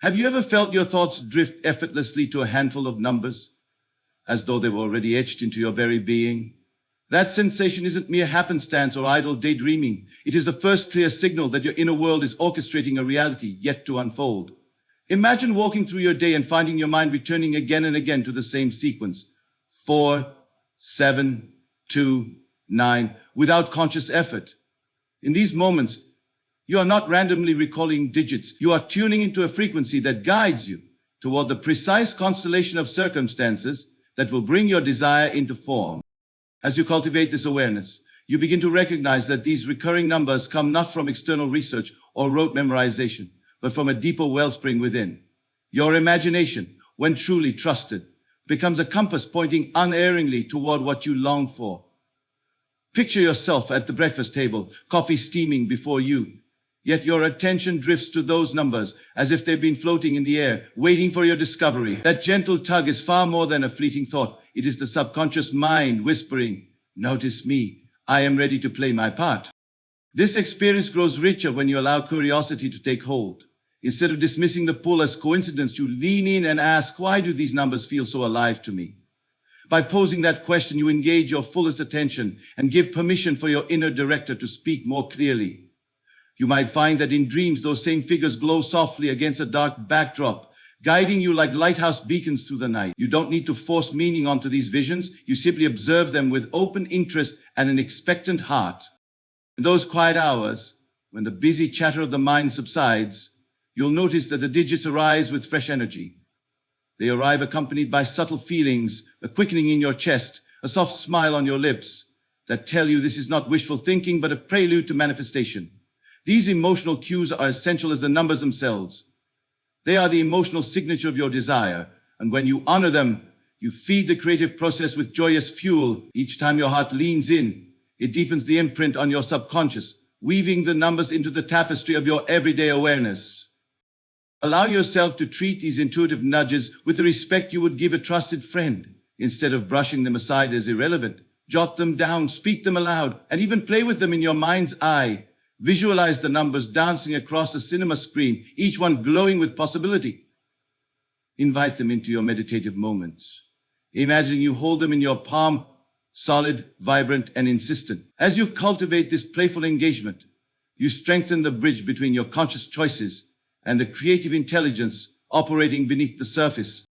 Have you ever felt your thoughts drift effortlessly to a handful of numbers, as though they were already etched into your very being? That sensation isn't mere happenstance or idle daydreaming. It is the first clear signal that your inner world is orchestrating a reality yet to unfold. Imagine walking through your day and finding your mind returning again and again to the same sequence. 4, 7, 2, 9, without conscious effort. In these moments, you are not randomly recalling digits. You are tuning into a frequency that guides you toward the precise constellation of circumstances that will bring your desire into form. As you cultivate this awareness, you begin to recognize that these recurring numbers come not from external research or rote memorization, but from a deeper wellspring within. Your imagination, when truly trusted, becomes a compass pointing unerringly toward what you long for. Picture yourself at the breakfast table, coffee steaming before you. Yet your attention drifts to those numbers as if they've been floating in the air, waiting for your discovery. That gentle tug is far more than a fleeting thought. It is the subconscious mind whispering, "Notice me, I am ready to play my part." This experience grows richer when you allow curiosity to take hold. Instead of dismissing the pull as coincidence, you lean in and ask, why do these numbers feel so alive to me? By posing that question, you engage your fullest attention and give permission for your inner director to speak more clearly. You might find that in dreams, those same figures glow softly against a dark backdrop, guiding you like lighthouse beacons through the night. You don't need to force meaning onto these visions. You simply observe them with open interest and an expectant heart. In those quiet hours, when the busy chatter of the mind subsides, you'll notice that the digits arise with fresh energy. They arrive accompanied by subtle feelings, a quickening in your chest, a soft smile on your lips, that tell you this is not wishful thinking, but a prelude to manifestation. These emotional cues are essential as the numbers themselves. They are the emotional signature of your desire, and when you honor them, you feed the creative process with joyous fuel. Each time your heart leans in, it deepens the imprint on your subconscious, weaving the numbers into the tapestry of your everyday awareness. Allow yourself to treat these intuitive nudges with the respect you would give a trusted friend. Instead of brushing them aside as irrelevant, jot them down, speak them aloud, and even play with them in your mind's eye. Visualize the numbers dancing across a cinema screen, each one glowing with possibility. Invite them into your meditative moments. Imagine you hold them in your palm, solid, vibrant, and insistent. As you cultivate this playful engagement, you strengthen the bridge between your conscious choices and the creative intelligence operating beneath the surface.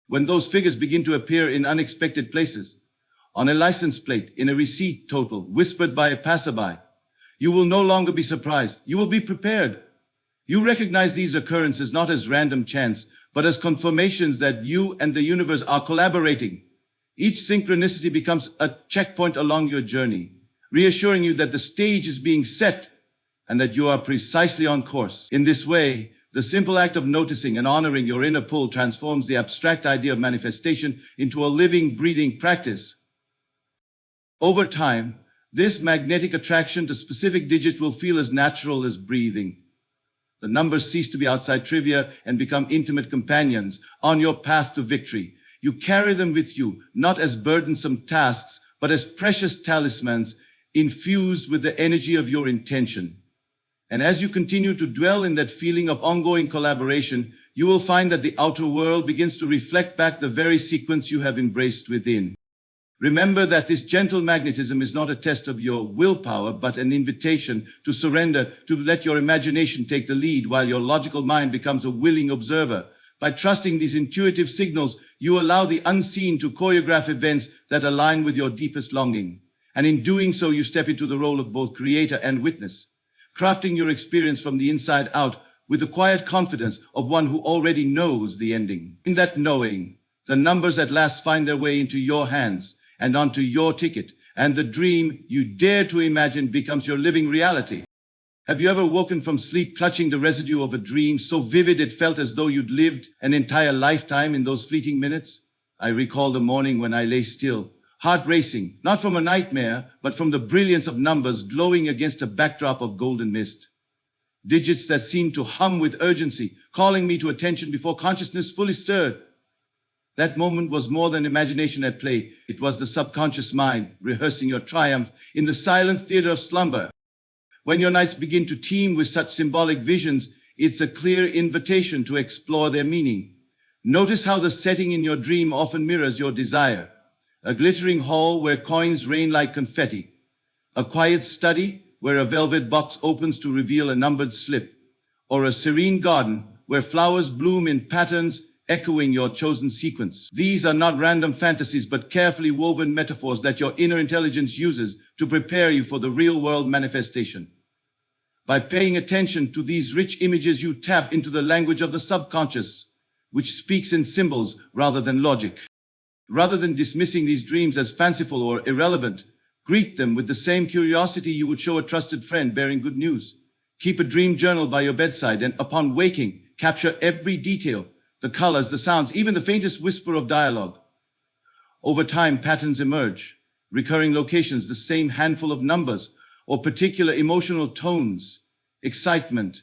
When those figures begin to appear in unexpected places, on a license plate, in a receipt total, whispered by a passerby, you will no longer be surprised. You will be prepared. You recognize these occurrences not as random chance, but as confirmations that you and the universe are collaborating. Each synchronicity becomes a checkpoint along your journey, reassuring you that the stage is being set and that you are precisely on course. In this way, the simple act of noticing and honoring your inner pull transforms the abstract idea of manifestation into a living, breathing practice. Over time, this magnetic attraction to specific digits will feel as natural as breathing. The numbers cease to be outside trivia and become intimate companions on your path to victory. You carry them with you, not as burdensome tasks, but as precious talismans infused with the energy of your intention. And as you continue to dwell in that feeling of ongoing collaboration, you will find that the outer world begins to reflect back the very sequence you have embraced within. Remember that this gentle magnetism is not a test of your willpower, but an invitation to surrender, to let your imagination take the lead while your logical mind becomes a willing observer. By trusting these intuitive signals, you allow the unseen to choreograph events that align with your deepest longing. And in doing so, you step into the role of both creator and witness, crafting your experience from the inside out with the quiet confidence of one who already knows the ending. In that knowing, the numbers at last find their way into your hands and onto your ticket, and the dream you dare to imagine becomes your living reality. Have you ever woken from sleep clutching the residue of a dream so vivid it felt as though you'd lived an entire lifetime in those fleeting minutes? I recall the morning when I lay still, heart racing, not from a nightmare, but from the brilliance of numbers glowing against a backdrop of golden mist. Digits that seemed to hum with urgency, calling me to attention before consciousness fully stirred. That moment was more than imagination at play. It was the subconscious mind rehearsing your triumph in the silent theater of slumber. When your nights begin to teem with such symbolic visions, It's a clear invitation to explore their meaning. Notice how the setting in your dream often mirrors your desire. A glittering hall where coins rain like confetti. A quiet study where a velvet box opens to reveal a numbered slip. Or a serene garden where flowers bloom in patterns echoing your chosen sequence. These are not random fantasies, but carefully woven metaphors that your inner intelligence uses to prepare you for the real-world manifestation. By paying attention to these rich images, you tap into the language of the subconscious, which speaks in symbols rather than logic. Rather than dismissing these dreams as fanciful or irrelevant, greet them with the same curiosity you would show a trusted friend bearing good news. Keep a dream journal by your bedside, and upon waking, capture every detail, the colors, the sounds, even the faintest whisper of dialogue. Over time, patterns emerge, recurring locations, the same handful of numbers, or particular emotional tones, excitement,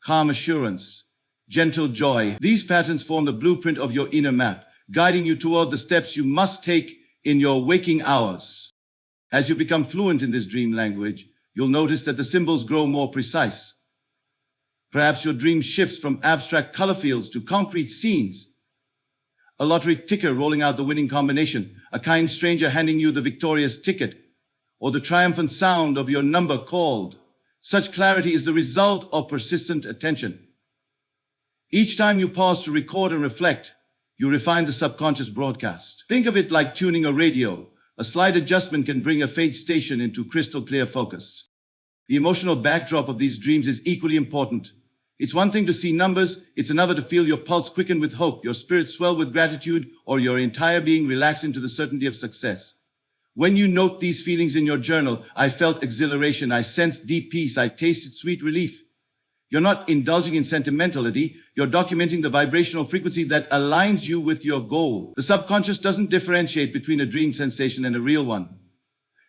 calm assurance, gentle joy. These patterns form the blueprint of your inner map, guiding you toward the steps you must take in your waking hours. As you become fluent in this dream language, you'll notice that the symbols grow more precise. Perhaps your dream shifts from abstract color fields to concrete scenes. A lottery ticker rolling out the winning combination, a kind stranger handing you the victorious ticket, or the triumphant sound of your number called. Such clarity is the result of persistent attention. Each time you pause to record and reflect, you refine the subconscious broadcast. Think of it like tuning a radio. A slight adjustment can bring a faint station into crystal clear focus. The emotional backdrop of these dreams is equally important. It's one thing to see numbers, it's another to feel your pulse quicken with hope, your spirit swell with gratitude, or your entire being relax into the certainty of success. When you note these feelings in your journal, I felt exhilaration, I sensed deep peace, I tasted sweet relief. You're not indulging in sentimentality, you're documenting the vibrational frequency that aligns you with your goal. The subconscious doesn't differentiate between a dream sensation and a real one.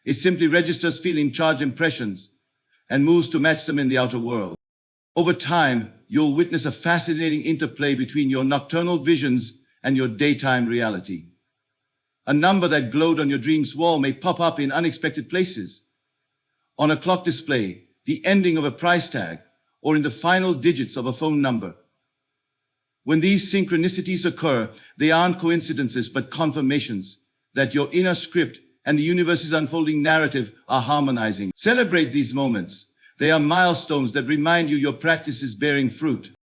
It simply registers feeling charged impressions and moves to match them in the outer world. Over time, you'll witness a fascinating interplay between your nocturnal visions and your daytime reality. A number that glowed on your dream's wall may pop up in unexpected places. On a clock display, the ending of a price tag, or in the final digits of a phone number. When these synchronicities occur, they aren't coincidences but confirmations that your inner script and the universe's unfolding narrative are harmonizing. Celebrate these moments. They are milestones that remind you your practice is bearing fruit.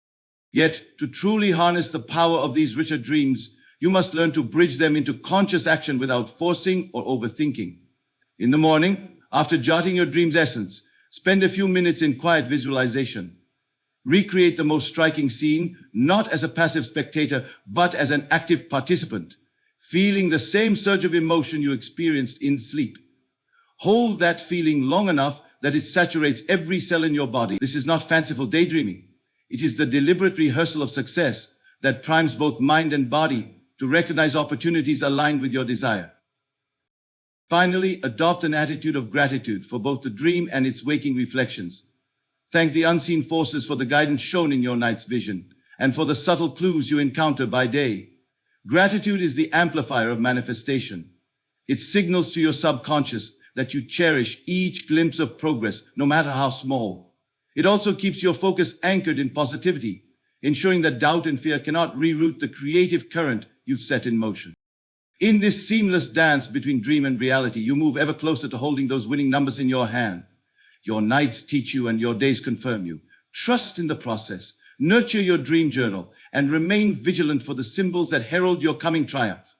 Yet, to truly harness the power of these richer dreams, you must learn to bridge them into conscious action without forcing or overthinking. In the morning, after jotting your dream's essence, spend a few minutes in quiet visualization. Recreate the most striking scene, not as a passive spectator, but as an active participant, feeling the same surge of emotion you experienced in sleep. Hold that feeling long enough that it saturates every cell in your body. This is not fanciful daydreaming. It is the deliberate rehearsal of success that primes both mind and body to recognize opportunities aligned with your desire. Finally, adopt an attitude of gratitude for both the dream and its waking reflections. Thank the unseen forces for the guidance shown in your night's vision and for the subtle clues you encounter by day. Gratitude is the amplifier of manifestation. It signals to your subconscious that you cherish each glimpse of progress, no matter how small. It also keeps your focus anchored in positivity, ensuring that doubt and fear cannot reroute the creative current you've set in motion. In this seamless dance between dream and reality, you move ever closer to holding those winning numbers in your hand. Your nights teach you and your days confirm you. Trust in the process, nurture your dream journal, and remain vigilant for the symbols that herald your coming triumph.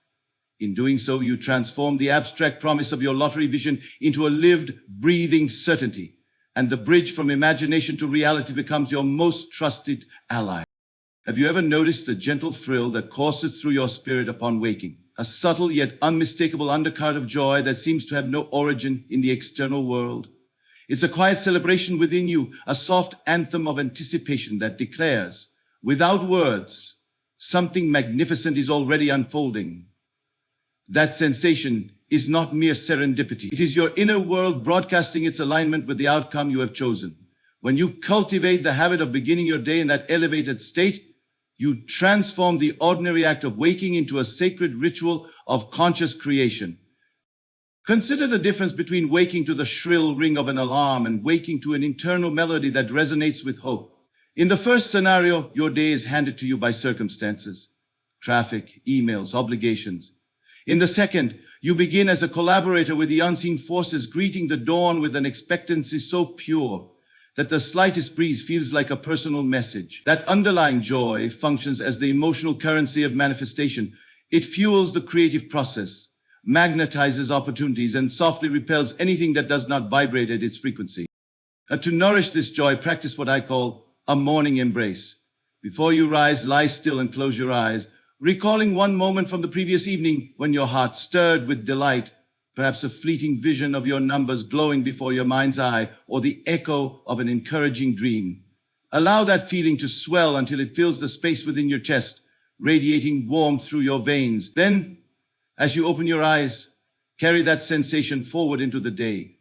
In doing so, you transform the abstract promise of your lottery vision into a lived, breathing certainty, and the bridge from imagination to reality becomes your most trusted ally. Have you ever noticed the gentle thrill that courses through your spirit upon waking? A subtle yet unmistakable undercurrent of joy that seems to have no origin in the external world. It's a quiet celebration within you, a soft anthem of anticipation that declares, without words, something magnificent is already unfolding. That sensation is not mere serendipity. It is your inner world broadcasting its alignment with the outcome you have chosen. When you cultivate the habit of beginning your day in that elevated state, you transform the ordinary act of waking into a sacred ritual of conscious creation. Consider the difference between waking to the shrill ring of an alarm and waking to an internal melody that resonates with hope. In the first scenario, your day is handed to you by circumstances, traffic, emails, obligations. In the second, you begin as a collaborator with the unseen forces, greeting the dawn with an expectancy so pure that the slightest breeze feels like a personal message. That underlying joy functions as the emotional currency of manifestation. It fuels the creative process, magnetizes opportunities, and softly repels anything that does not vibrate at its frequency. To nourish this joy, practice what I call a morning embrace. Before you rise, lie still and close your eyes, recalling one moment from the previous evening when your heart stirred with delight, perhaps a fleeting vision of your numbers glowing before your mind's eye, or the echo of an encouraging dream. Allow that feeling to swell until it fills the space within your chest, radiating warmth through your veins. Then, as you open your eyes, carry that sensation forward into the day,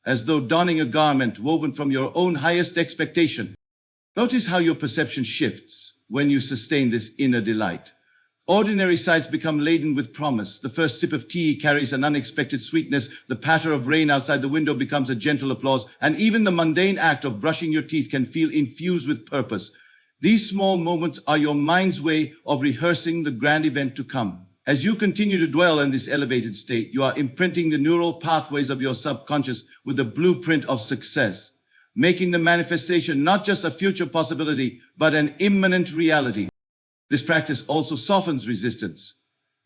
as though donning a garment woven from your own highest expectation. Notice how your perception shifts when you sustain this inner delight. Ordinary sights become laden with promise. The first sip of tea carries an unexpected sweetness. The patter of rain outside the window becomes a gentle applause. And even the mundane act of brushing your teeth can feel infused with purpose. These small moments are your mind's way of rehearsing the grand event to come. As you continue to dwell in this elevated state, you are imprinting the neural pathways of your subconscious with the blueprint of success, making the manifestation not just a future possibility, but an imminent reality. This practice also softens resistance.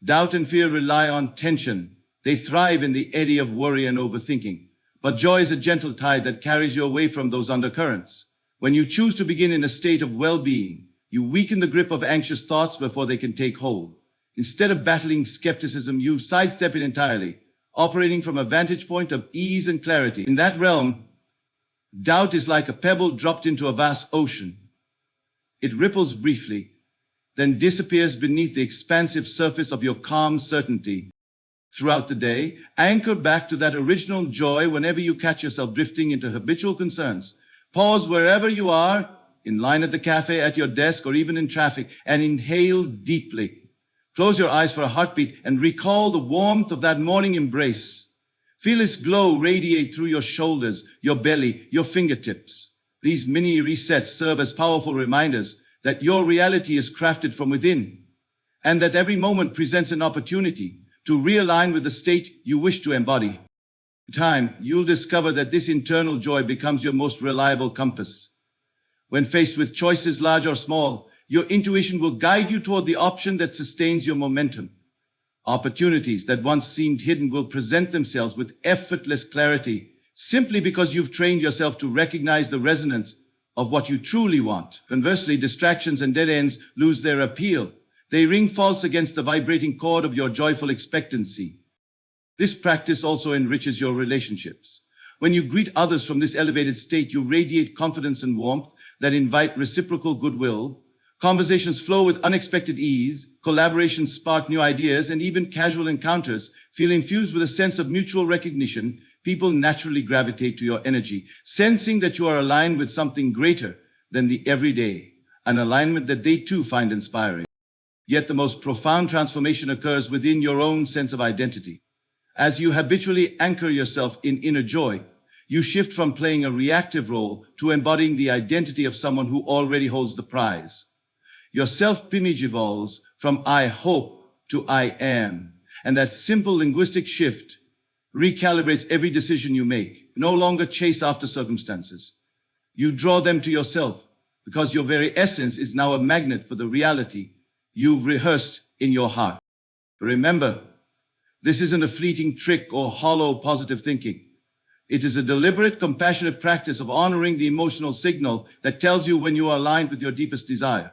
Doubt and fear rely on tension. They thrive in the eddy of worry and overthinking. But joy is a gentle tide that carries you away from those undercurrents. When you choose to begin in a state of well-being, you weaken the grip of anxious thoughts before they can take hold. Instead of battling skepticism, you sidestep it entirely, operating from a vantage point of ease and clarity. In that realm, doubt is like a pebble dropped into a vast ocean. It ripples briefly, then disappears beneath the expansive surface of your calm certainty. Throughout the day, anchor back to that original joy whenever you catch yourself drifting into habitual concerns. Pause wherever you are, in line at the cafe, at your desk, or even in traffic, and inhale deeply. Close your eyes for a heartbeat and recall the warmth of that morning embrace. Feel its glow radiate through your shoulders, your belly, your fingertips. These mini resets serve as powerful reminders that your reality is crafted from within, and that every moment presents an opportunity to realign with the state you wish to embody. In time, you'll discover that this internal joy becomes your most reliable compass. When faced with choices large or small, your intuition will guide you toward the option that sustains your momentum. Opportunities that once seemed hidden will present themselves with effortless clarity, simply because you've trained yourself to recognize the resonance of what you truly want. Conversely, distractions and dead ends lose their appeal. They ring false against the vibrating chord of your joyful expectancy. This practice also enriches your relationships. When you greet others from this elevated state, you radiate confidence and warmth that invite reciprocal goodwill. Conversations flow with unexpected ease. Collaborations spark new ideas, and even casual encounters feel infused with a sense of mutual recognition. People naturally gravitate to your energy, sensing that you are aligned with something greater than the everyday, an alignment that they too find inspiring. Yet the most profound transformation occurs within your own sense of identity. As you habitually anchor yourself in inner joy, you shift from playing a reactive role to embodying the identity of someone who already holds the prize. Your self-image evolves from I hope to I am, and that simple linguistic shift recalibrates every decision you make. No longer chase after circumstances. You draw them to yourself because your very essence is now a magnet for the reality you've rehearsed in your heart. Remember, this isn't a fleeting trick or hollow positive thinking. It is a deliberate, compassionate practice of honoring the emotional signal that tells you when you are aligned with your deepest desire.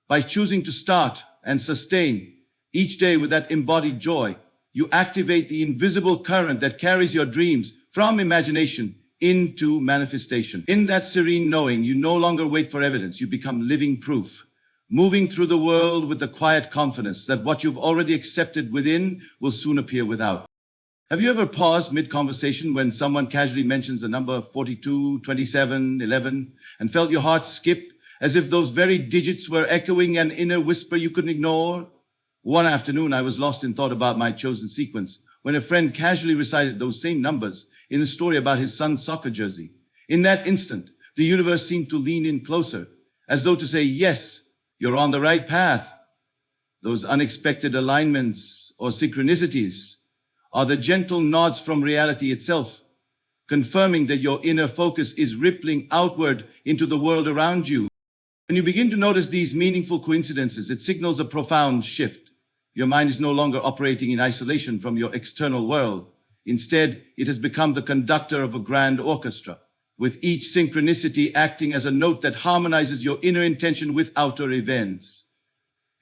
By choosing to start and sustain each day with that embodied joy, you activate the invisible current that carries your dreams from imagination into manifestation. In that serene knowing, you no longer wait for evidence. You become living proof, moving through the world with the quiet confidence that what you've already accepted within will soon appear without. Have you ever paused mid-conversation when someone casually mentions the number 42, 27, 11, and felt your heart skip as if those very digits were echoing an inner whisper you couldn't ignore? One afternoon, I was lost in thought about my chosen sequence when a friend casually recited those same numbers in a story about his son's soccer jersey. In that instant, the universe seemed to lean in closer, as though to say, yes, you're on the right path. Those unexpected alignments or synchronicities are the gentle nods from reality itself, confirming that your inner focus is rippling outward into the world around you. When you begin to notice these meaningful coincidences, it signals a profound shift. Your mind is no longer operating in isolation from your external world. Instead, it has become the conductor of a grand orchestra, with each synchronicity acting as a note that harmonizes your inner intention with outer events.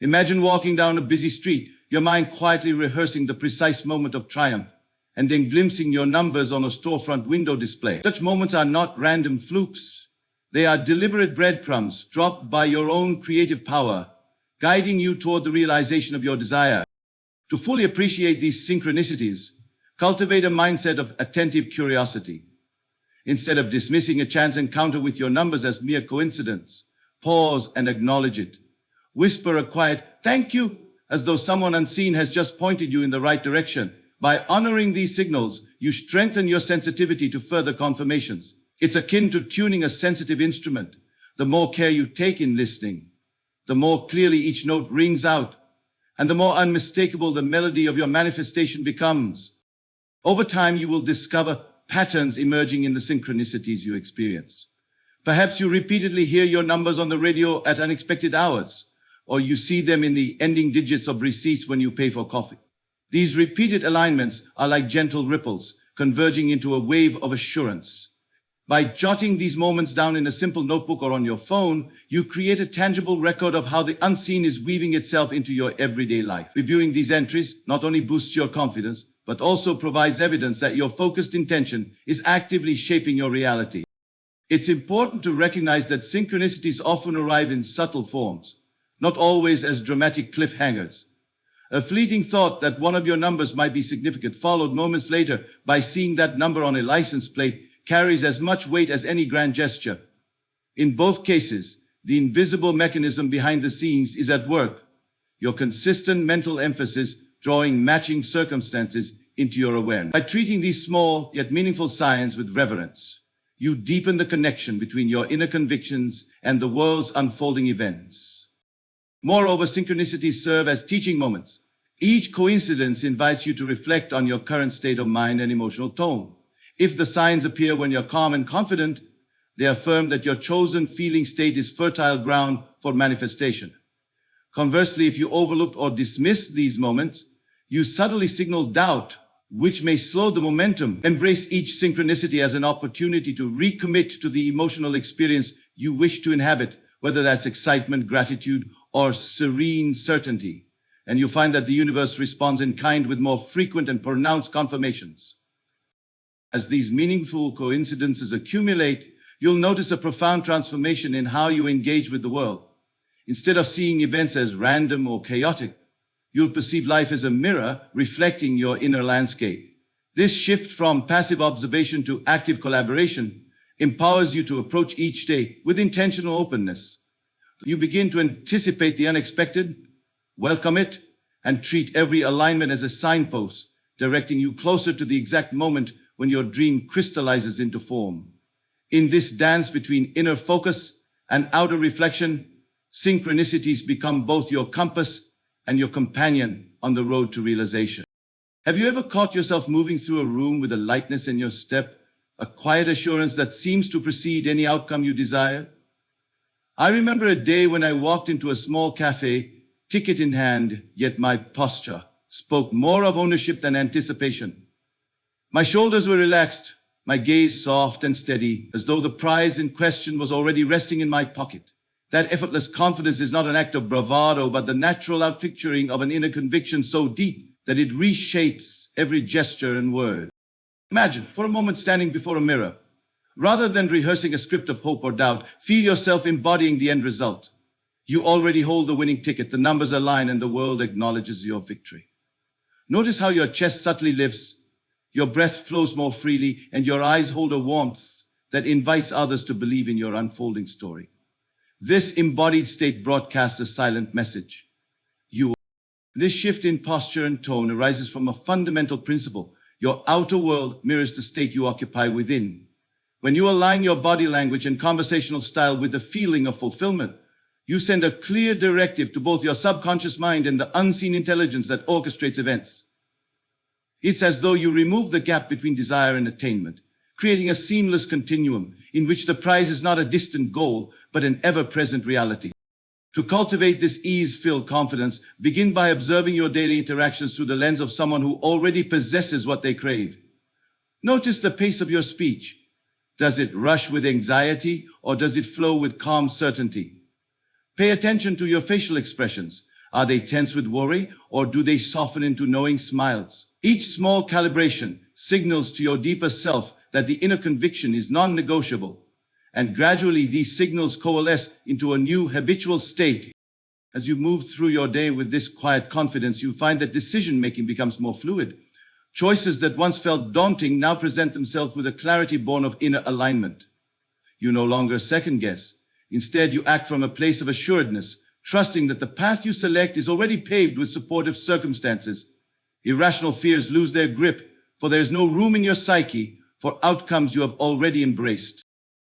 Imagine walking down a busy street, your mind quietly rehearsing the precise moment of triumph, and then glimpsing your numbers on a storefront window display. Such moments are not random flukes. They are deliberate breadcrumbs dropped by your own creative power, guiding you toward the realization of your desire. To fully appreciate these synchronicities, cultivate a mindset of attentive curiosity. Instead of dismissing a chance encounter with your numbers as mere coincidence, pause and acknowledge it. Whisper a quiet "thank you" as though someone unseen has just pointed you in the right direction. By honoring these signals, you strengthen your sensitivity to further confirmations. It's akin to tuning a sensitive instrument. The more care you take in listening, the more clearly each note rings out, and the more unmistakable the melody of your manifestation becomes. Over time, you will discover patterns emerging in the synchronicities you experience. Perhaps you repeatedly hear your numbers on the radio at unexpected hours, or you see them in the ending digits of receipts when you pay for coffee. These repeated alignments are like gentle ripples, converging into a wave of assurance. By jotting these moments down in a simple notebook or on your phone, you create a tangible record of how the unseen is weaving itself into your everyday life. Reviewing these entries not only boosts your confidence, but also provides evidence that your focused intention is actively shaping your reality. It's important to recognize that synchronicities often arrive in subtle forms, not always as dramatic cliffhangers. A fleeting thought that one of your numbers might be significant, followed moments later by seeing that number on a license plate, carries as much weight as any grand gesture. In both cases, the invisible mechanism behind the scenes is at work, your consistent mental emphasis drawing matching circumstances into your awareness. By treating these small yet meaningful signs with reverence, you deepen the connection between your inner convictions and the world's unfolding events. Moreover, synchronicities serve as teaching moments. Each coincidence invites you to reflect on your current state of mind and emotional tone. If the signs appear when you're calm and confident, they affirm that your chosen feeling state is fertile ground for manifestation. Conversely, if you overlook or dismiss these moments, you subtly signal doubt, which may slow the momentum. Embrace each synchronicity as an opportunity to recommit to the emotional experience you wish to inhabit, whether that's excitement, gratitude, or serene certainty. And you'll find that the universe responds in kind with more frequent and pronounced confirmations. As these meaningful coincidences accumulate, you'll notice a profound transformation in how you engage with the world. Instead of seeing events as random or chaotic, you'll perceive life as a mirror reflecting your inner landscape. This shift from passive observation to active collaboration empowers you to approach each day with intentional openness. You begin to anticipate the unexpected, welcome it, and treat every alignment as a signpost, directing you closer to the exact moment when your dream crystallizes into form. In this dance between inner focus and outer reflection, synchronicities become both your compass and your companion on the road to realization. Have you ever caught yourself moving through a room with a lightness in your step, a quiet assurance that seems to precede any outcome you desire? I remember a day when I walked into a small cafe, ticket in hand, yet my posture spoke more of ownership than anticipation. My shoulders were relaxed, my gaze soft and steady, as though the prize in question was already resting in my pocket. That effortless confidence is not an act of bravado, but the natural outpicturing of an inner conviction so deep that it reshapes every gesture and word. Imagine, for a moment, standing before a mirror. Rather than rehearsing a script of hope or doubt, feel yourself embodying the end result. You already hold the winning ticket, the numbers align, and the world acknowledges your victory. Notice how your chest subtly lifts, your breath flows more freely, and your eyes hold a warmth that invites others to believe in your unfolding story. This embodied state broadcasts a silent message. This shift in posture and tone arises from a fundamental principle. Your outer world mirrors the state you occupy within. When you align your body language and conversational style with the feeling of fulfillment, you send a clear directive to both your subconscious mind and the unseen intelligence that orchestrates events. It's as though you remove the gap between desire and attainment, creating a seamless continuum in which the prize is not a distant goal, but an ever-present reality. To cultivate this ease-filled confidence, begin by observing your daily interactions through the lens of someone who already possesses what they crave. Notice the pace of your speech. Does it rush with anxiety, or does it flow with calm certainty? Pay attention to your facial expressions. Are they tense with worry, or do they soften into knowing smiles? Each small calibration signals to your deeper self that the inner conviction is non-negotiable, and gradually these signals coalesce into a new habitual state. As you move through your day with this quiet confidence, you find that decision-making becomes more fluid. Choices that once felt daunting now present themselves with a clarity born of inner alignment. You no longer second-guess. Instead, you act from a place of assuredness, trusting that the path you select is already paved with supportive circumstances. Irrational fears lose their grip, for there is no room in your psyche for outcomes you have already embraced.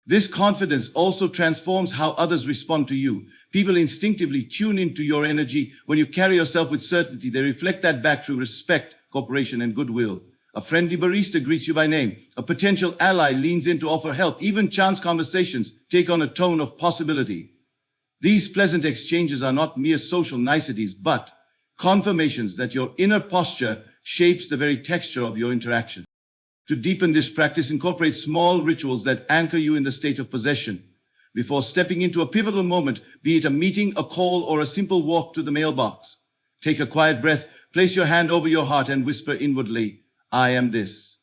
This confidence also transforms how others respond to you. People instinctively tune into your energy. When you carry yourself with certainty, they reflect that back through respect, cooperation, and goodwill. A friendly barista greets you by name. A potential ally leans in to offer help. Even chance conversations take on a tone of possibility. These pleasant exchanges are not mere social niceties, but confirmations that your inner posture shapes the very texture of your interaction. To deepen this practice, incorporate small rituals that anchor you in the state of possession. Before stepping into a pivotal moment, be it a meeting, a call, or a simple walk to the mailbox, take a quiet breath, place your hand over your heart, and whisper inwardly, "I am this."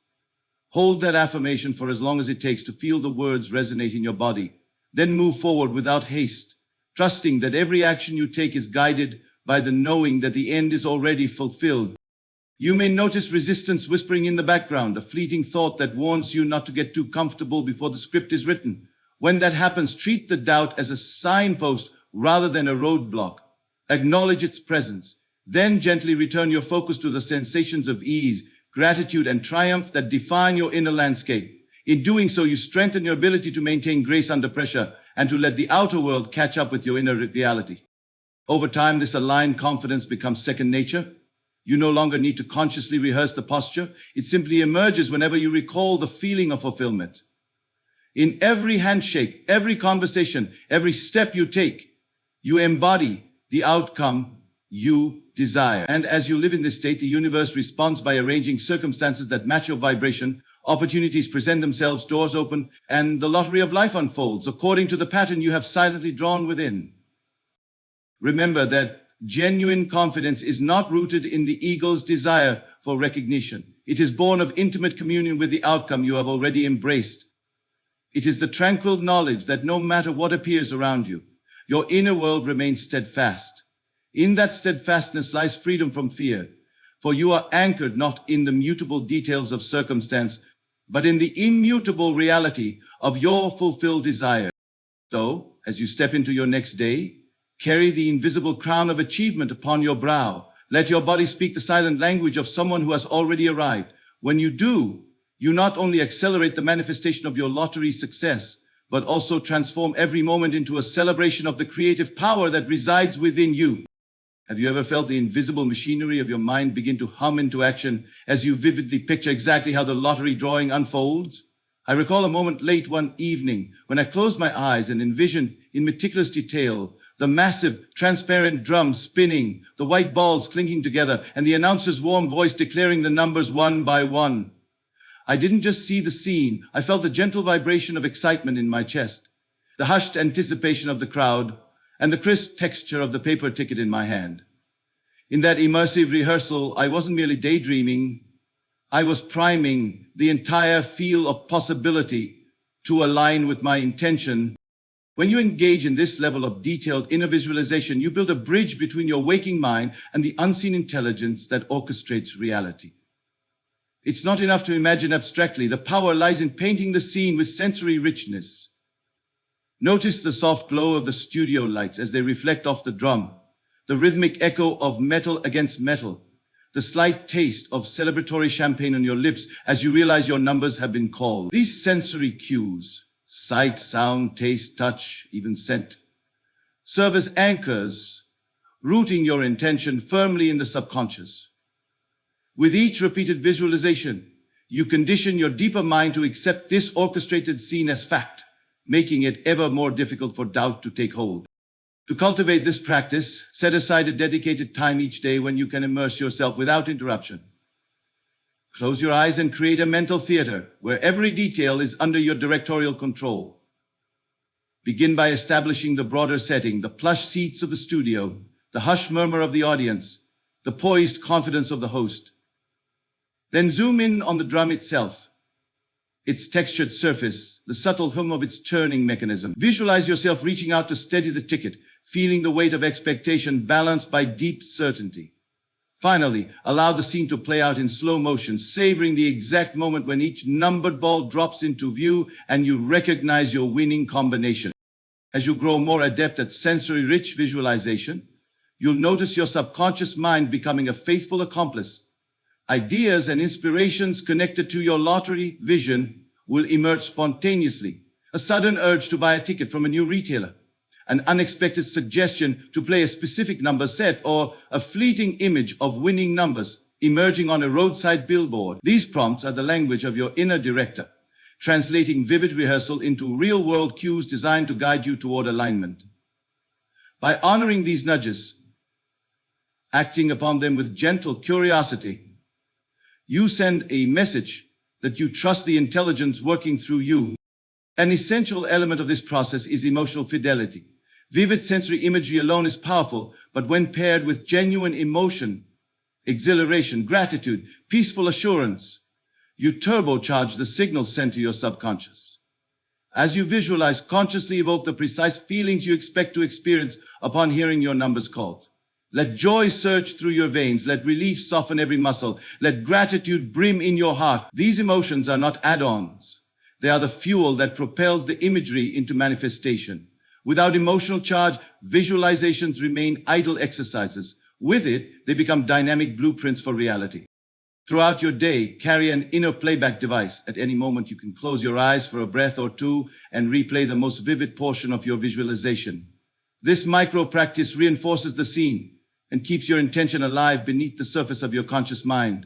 Hold that affirmation for as long as it takes to feel the words resonate in your body. Then move forward without haste, trusting that every action you take is guided by the knowing that the end is already fulfilled. You may notice resistance whispering in the background, a fleeting thought that warns you not to get too comfortable before the script is written. When that happens, treat the doubt as a signpost rather than a roadblock. Acknowledge its presence. Then gently return your focus to the sensations of ease, gratitude, and triumph that define your inner landscape. In doing so, you strengthen your ability to maintain grace under pressure and to let the outer world catch up with your inner reality. Over time, this aligned confidence becomes second nature. You no longer need to consciously rehearse the posture. It simply emerges whenever you recall the feeling of fulfillment. In every handshake, every conversation, every step you take, you embody the outcome you desire. And as you live in this state, the universe responds by arranging circumstances that match your vibration. Opportunities present themselves, doors open, and the lottery of life unfolds according to the pattern you have silently drawn within. Remember that genuine confidence is not rooted in the ego's desire for recognition. It is born of intimate communion with the outcome you have already embraced. It is the tranquil knowledge that no matter what appears around you, your inner world remains steadfast. In that steadfastness lies freedom from fear, for you are anchored not in the mutable details of circumstance, but in the immutable reality of your fulfilled desire. So, as you step into your next day, carry the invisible crown of achievement upon your brow. Let your body speak the silent language of someone who has already arrived. When you do, you not only accelerate the manifestation of your lottery success, but also transform every moment into a celebration of the creative power that resides within you. Have you ever felt the invisible machinery of your mind begin to hum into action as you vividly picture exactly how the lottery drawing unfolds? I recall a moment late one evening when I closed my eyes and envisioned in meticulous detail the massive, transparent drum spinning, the white balls clinking together, and the announcer's warm voice declaring the numbers one by one. I didn't just see the scene, I felt the gentle vibration of excitement in my chest, the hushed anticipation of the crowd, and the crisp texture of the paper ticket in my hand. In that immersive rehearsal, I wasn't merely daydreaming, I was priming the entire field of possibility to align with my intention. When you engage in this level of detailed inner visualization, you build a bridge between your waking mind and the unseen intelligence that orchestrates reality. It's not enough to imagine abstractly. The power lies in painting the scene with sensory richness. Notice the soft glow of the studio lights as they reflect off the drum, the rhythmic echo of metal against metal, the slight taste of celebratory champagne on your lips as you realize your numbers have been called. These sensory cues, sight, sound, taste, touch, even scent, serve as anchors, rooting your intention firmly in the subconscious. With each repeated visualization, you condition your deeper mind to accept this orchestrated scene as fact, making it ever more difficult for doubt to take hold. To cultivate this practice, set aside a dedicated time each day when you can immerse yourself without interruption. Close your eyes and create a mental theater where every detail is under your directorial control. Begin by establishing the broader setting, the plush seats of the studio, the hushed murmur of the audience, the poised confidence of the host. Then zoom in on the drum itself, its textured surface, the subtle hum of its turning mechanism. Visualize yourself reaching out to steady the ticket, feeling the weight of expectation balanced by deep certainty. Finally, allow the scene to play out in slow motion, savoring the exact moment when each numbered ball drops into view and you recognize your winning combination. As you grow more adept at sensory-rich visualization, you'll notice your subconscious mind becoming a faithful accomplice. Ideas and inspirations connected to your lottery vision will emerge spontaneously. A sudden urge to buy a ticket from a new retailer, an unexpected suggestion to play a specific number set, or a fleeting image of winning numbers emerging on a roadside billboard. These prompts are the language of your inner director, translating vivid rehearsal into real-world cues designed to guide you toward alignment. By honoring these nudges, acting upon them with gentle curiosity, you send a message that you trust the intelligence working through you. An essential element of this process is emotional fidelity. Vivid sensory imagery alone is powerful, but when paired with genuine emotion, exhilaration, gratitude, peaceful assurance, you turbocharge the signals sent to your subconscious. As you visualize, consciously evoke the precise feelings you expect to experience upon hearing your numbers called. Let joy surge through your veins. Let relief soften every muscle. Let gratitude brim in your heart. These emotions are not add-ons. They are the fuel that propels the imagery into manifestation. Without emotional charge, visualizations remain idle exercises. With it, they become dynamic blueprints for reality. Throughout your day, carry an inner playback device. At any moment, you can close your eyes for a breath or two and replay the most vivid portion of your visualization. This micro-practice reinforces the scene and keeps your intention alive beneath the surface of your conscious mind.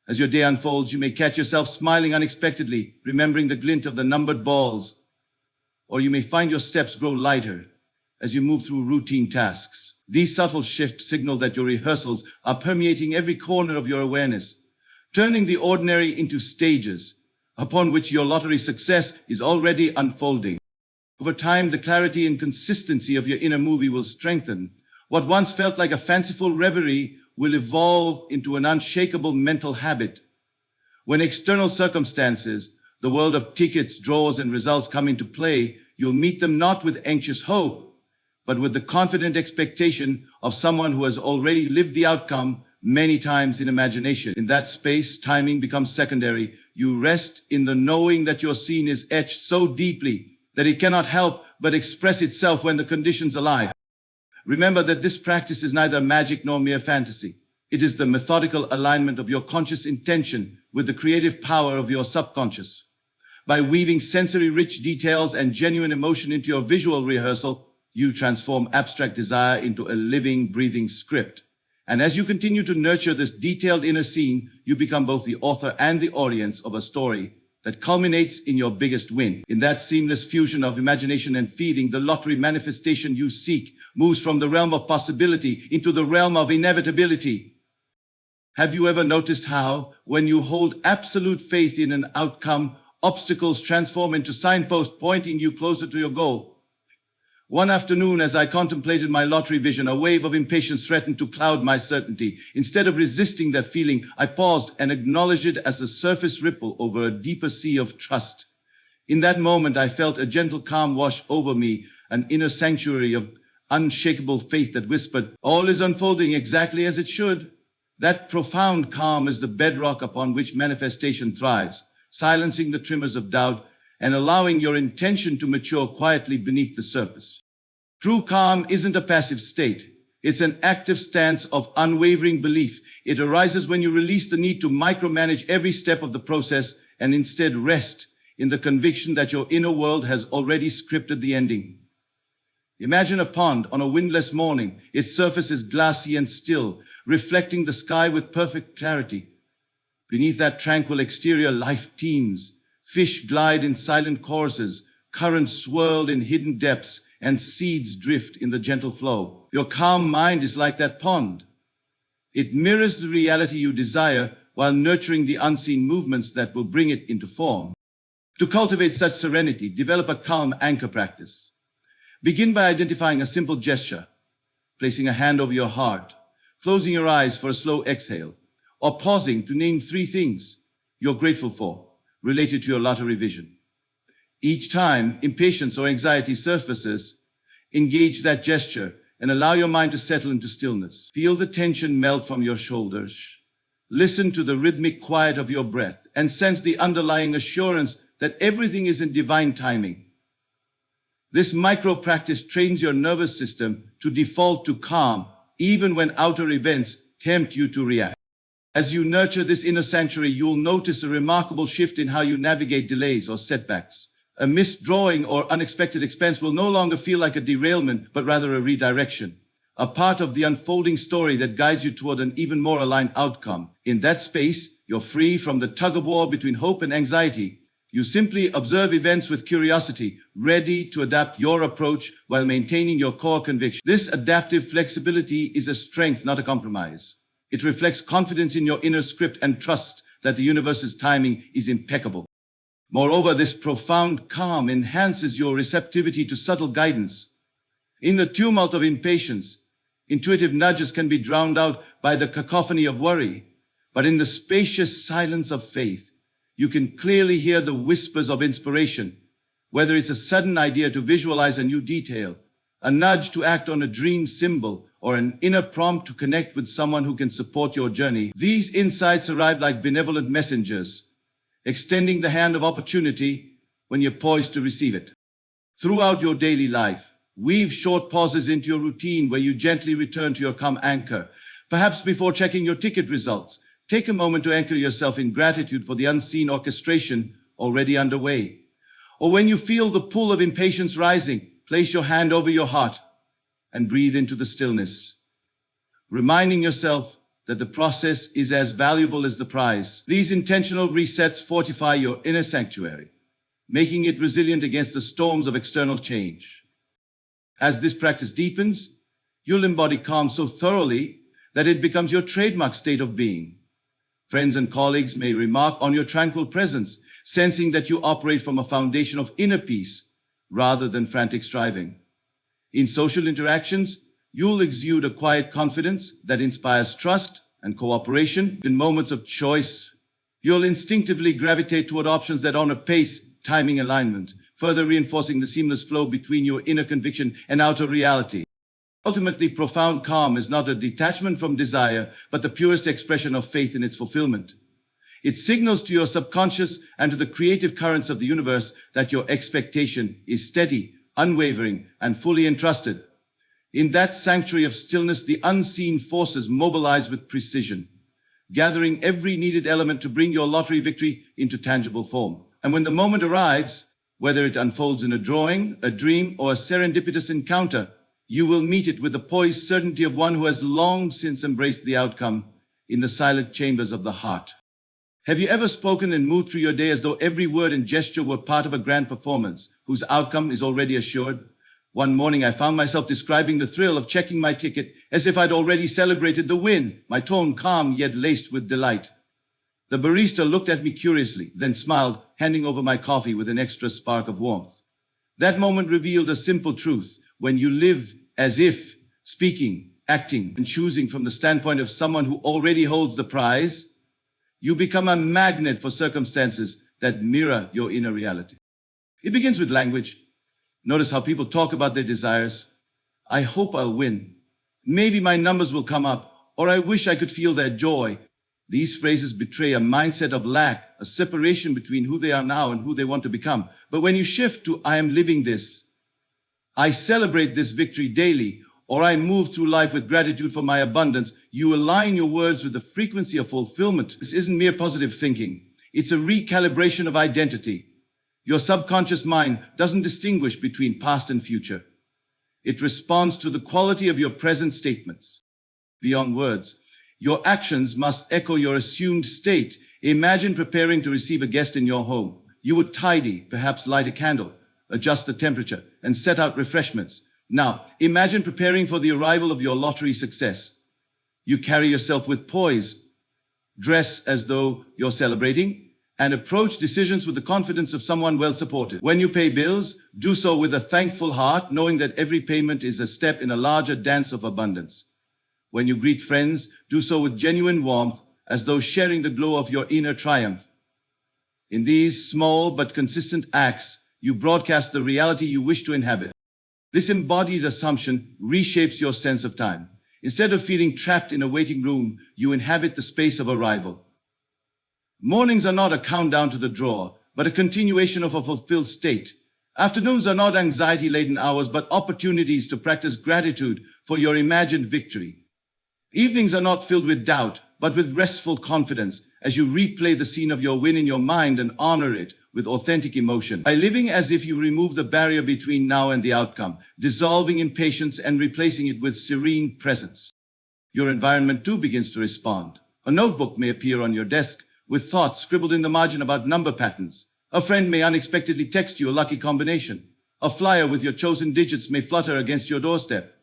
As your day unfolds, you may catch yourself smiling unexpectedly, remembering the glint of the numbered balls, or you may find your steps grow lighter as you move through routine tasks. These subtle shifts signal that your rehearsals are permeating every corner of your awareness, turning the ordinary into stages upon which your lottery success is already unfolding. Over time, the clarity and consistency of your inner movie will strengthen. What once felt like a fanciful reverie will evolve into an unshakable mental habit. When external circumstances, the world of tickets, draws, and results come into play, you'll meet them not with anxious hope, but with the confident expectation of someone who has already lived the outcome many times in imagination. In that space, timing becomes secondary. You rest in the knowing that your scene is etched so deeply that it cannot help but express itself when the conditions align. Remember that this practice is neither magic nor mere fantasy. It is the methodical alignment of your conscious intention with the creative power of your subconscious. By weaving sensory-rich details and genuine emotion into your visual rehearsal, you transform abstract desire into a living, breathing script. And as you continue to nurture this detailed inner scene, you become both the author and the audience of a story that culminates in your biggest win. In that seamless fusion of imagination and feeling, the lottery manifestation you seek moves from the realm of possibility into the realm of inevitability. Have you ever noticed how, when you hold absolute faith in an outcome, obstacles transform into signposts pointing you closer to your goal? One afternoon, as I contemplated my lottery vision, a wave of impatience threatened to cloud my certainty. Instead of resisting that feeling, I paused and acknowledged it as a surface ripple over a deeper sea of trust. In that moment, I felt a gentle calm wash over me, an inner sanctuary of unshakable faith that whispered, "All is unfolding exactly as it should." That profound calm is the bedrock upon which manifestation thrives, silencing the tremors of doubt and allowing your intention to mature quietly beneath the surface. True calm isn't a passive state. It's an active stance of unwavering belief. It arises when you release the need to micromanage every step of the process and instead rest in the conviction that your inner world has already scripted the ending. Imagine a pond on a windless morning. Its surface is glassy and still, reflecting the sky with perfect clarity. Beneath that tranquil exterior, life teems. Fish glide in silent courses, currents swirl in hidden depths, and seeds drift in the gentle flow. Your calm mind is like that pond. It mirrors the reality you desire while nurturing the unseen movements that will bring it into form. To cultivate such serenity, develop a calm anchor practice. Begin by identifying a simple gesture, placing a hand over your heart, closing your eyes for a slow exhale, or pausing to name 3 things you're grateful for related to your lottery vision. Each time impatience or anxiety surfaces, engage that gesture and allow your mind to settle into stillness. Feel the tension melt from your shoulders. Listen to the rhythmic quiet of your breath and sense the underlying assurance that everything is in divine timing. This micro practice trains your nervous system to default to calm, even when outer events tempt you to react. As you nurture this inner sanctuary, you'll notice a remarkable shift in how you navigate delays or setbacks. A missed drawing or unexpected expense will no longer feel like a derailment, but rather a redirection, a part of the unfolding story that guides you toward an even more aligned outcome. In that space, you're free from the tug-of-war between hope and anxiety. You simply observe events with curiosity, ready to adapt your approach while maintaining your core conviction. This adaptive flexibility is a strength, not a compromise. It reflects confidence in your inner script and trust that the universe's timing is impeccable. Moreover, this profound calm enhances your receptivity to subtle guidance. In the tumult of impatience, intuitive nudges can be drowned out by the cacophony of worry, but in the spacious silence of faith, you can clearly hear the whispers of inspiration, whether it's a sudden idea to visualize a new detail, a nudge to act on a dream symbol, or an inner prompt to connect with someone who can support your journey. These insights arrive like benevolent messengers, extending the hand of opportunity when you're poised to receive it. Throughout your daily life, weave short pauses into your routine where you gently return to your calm anchor. Perhaps before checking your ticket results, take a moment to anchor yourself in gratitude for the unseen orchestration already underway. Or when you feel the pull of impatience rising, place your hand over your heart and breathe into the stillness, reminding yourself that the process is as valuable as the prize. These intentional resets fortify your inner sanctuary, making it resilient against the storms of external change. As this practice deepens, you'll embody calm so thoroughly that it becomes your trademark state of being. Friends and colleagues may remark on your tranquil presence, sensing that you operate from a foundation of inner peace rather than frantic striving. In social interactions, you'll exude a quiet confidence that inspires trust and cooperation. In moments of choice, you'll instinctively gravitate toward options that honor pace, timing, alignment, further reinforcing the seamless flow between your inner conviction and outer reality. Ultimately, profound calm is not a detachment from desire, but the purest expression of faith in its fulfillment. It signals to your subconscious and to the creative currents of the universe that your expectation is steady, unwavering, and fully entrusted. In that sanctuary of stillness, the unseen forces mobilize with precision, gathering every needed element to bring your lottery victory into tangible form. And when the moment arrives, whether it unfolds in a drawing, a dream, or a serendipitous encounter, you will meet it with the poised certainty of one who has long since embraced the outcome in the silent chambers of the heart. Have you ever spoken and moved through your day as though every word and gesture were part of a grand performance whose outcome is already assured? One morning I found myself describing the thrill of checking my ticket as if I'd already celebrated the win, my tone calm yet laced with delight. The barista looked at me curiously, then smiled, handing over my coffee with an extra spark of warmth. That moment revealed a simple truth. When you live as if, speaking, acting, and choosing from the standpoint of someone who already holds the prize, you become a magnet for circumstances that mirror your inner reality. It begins with language. Notice how people talk about their desires. I hope I'll win. Maybe my numbers will come up, or I wish I could feel their joy. These phrases betray a mindset of lack, a separation between who they are now and who they want to become. But when you shift to I am living this, I celebrate this victory daily, or I move through life with gratitude for my abundance, you align your words with the frequency of fulfillment. This isn't mere positive thinking. It's a recalibration of identity. Your subconscious mind doesn't distinguish between past and future. It responds to the quality of your present statements. Beyond words, your actions must echo your assumed state. Imagine preparing to receive a guest in your home. You would tidy, perhaps light a candle, adjust the temperature, and set out refreshments. Now, imagine preparing for the arrival of your lottery success. You carry yourself with poise, dress as though you're celebrating, and approach decisions with the confidence of someone well supported. When you pay bills, do so with a thankful heart, knowing that every payment is a step in a larger dance of abundance. When you greet friends, do so with genuine warmth, as though sharing the glow of your inner triumph. In these small but consistent acts, you broadcast the reality you wish to inhabit. This embodied assumption reshapes your sense of time. Instead of feeling trapped in a waiting room, you inhabit the space of arrival. Mornings are not a countdown to the draw, but a continuation of a fulfilled state. Afternoons are not anxiety-laden hours, but opportunities to practice gratitude for your imagined victory. Evenings are not filled with doubt, but with restful confidence as you replay the scene of your win in your mind and honor it with authentic emotion. By living as if you remove the barrier between now and the outcome, dissolving impatience and replacing it with serene presence, your environment too begins to respond. A notebook may appear on your desk with thoughts scribbled in the margin about number patterns. A friend may unexpectedly text you a lucky combination. A flyer with your chosen digits may flutter against your doorstep.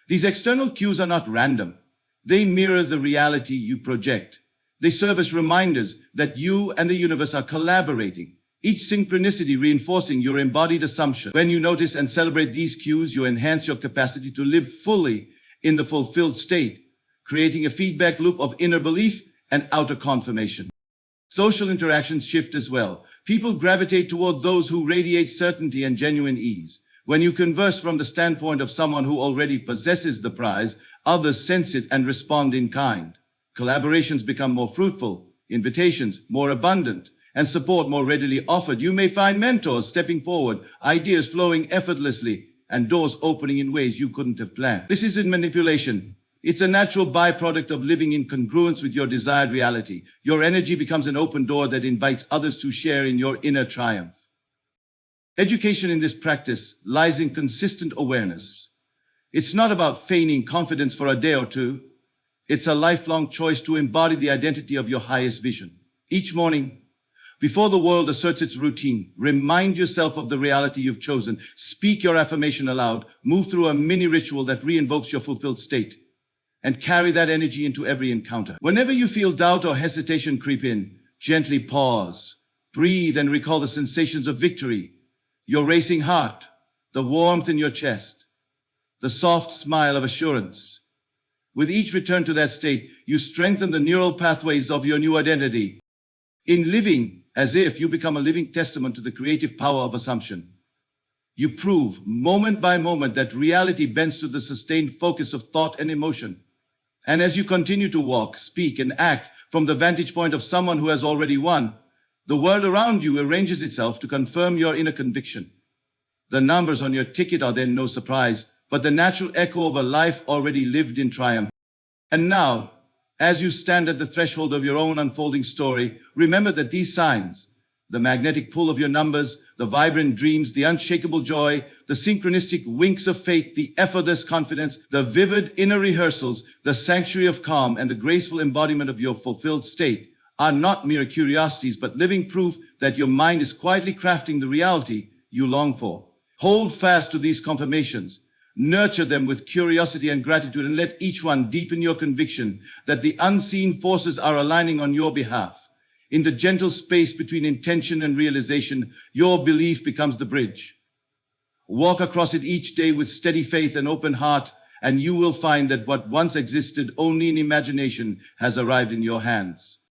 These external cues are not random. They mirror the reality you project. They serve as reminders that you and the universe are collaborating, each synchronicity reinforcing your embodied assumption. When you notice and celebrate these cues, you enhance your capacity to live fully in the fulfilled state, creating a feedback loop of inner belief and outer confirmation. Social interactions shift as well. People gravitate toward those who radiate certainty and genuine ease. When you converse from the standpoint of someone who already possesses the prize, others sense it and respond in kind. Collaborations become more fruitful, invitations more abundant, and support more readily offered. You may find mentors stepping forward, ideas flowing effortlessly, and doors opening in ways you couldn't have planned. This isn't manipulation. It's a natural byproduct of living in congruence with your desired reality. Your energy becomes an open door that invites others to share in your inner triumph. Education in this practice lies in consistent awareness. It's not about feigning confidence for a day or two. It's a lifelong choice to embody the identity of your highest vision. Each morning, before the world asserts its routine, remind yourself of the reality you've chosen. Speak your affirmation aloud. Move through a mini ritual that reinvokes your fulfilled state, and carry that energy into every encounter. Whenever you feel doubt or hesitation creep in, gently pause, breathe, and recall the sensations of victory. Your racing heart, the warmth in your chest, the soft smile of assurance. With each return to that state, you strengthen the neural pathways of your new identity. In living as if, you become a living testament to the creative power of assumption. You prove, moment by moment, that reality bends to the sustained focus of thought and emotion. And as you continue to walk, speak, and act from the vantage point of someone who has already won, the world around you arranges itself to confirm your inner conviction. The numbers on your ticket are then no surprise, but the natural echo of a life already lived in triumph. And now, as you stand at the threshold of your own unfolding story, remember that these signs, the magnetic pull of your numbers, the vibrant dreams, the unshakable joy, the synchronistic winks of fate, the effortless confidence, the vivid inner rehearsals, the sanctuary of calm, and the graceful embodiment of your fulfilled state are not mere curiosities, but living proof that your mind is quietly crafting the reality you long for. Hold fast to these confirmations. Nurture them with curiosity and gratitude, and let each one deepen your conviction that the unseen forces are aligning on your behalf. In the gentle space between intention and realization, your belief becomes the bridge. Walk across it each day with steady faith and open heart, and you will find that what once existed only in imagination has arrived in your hands.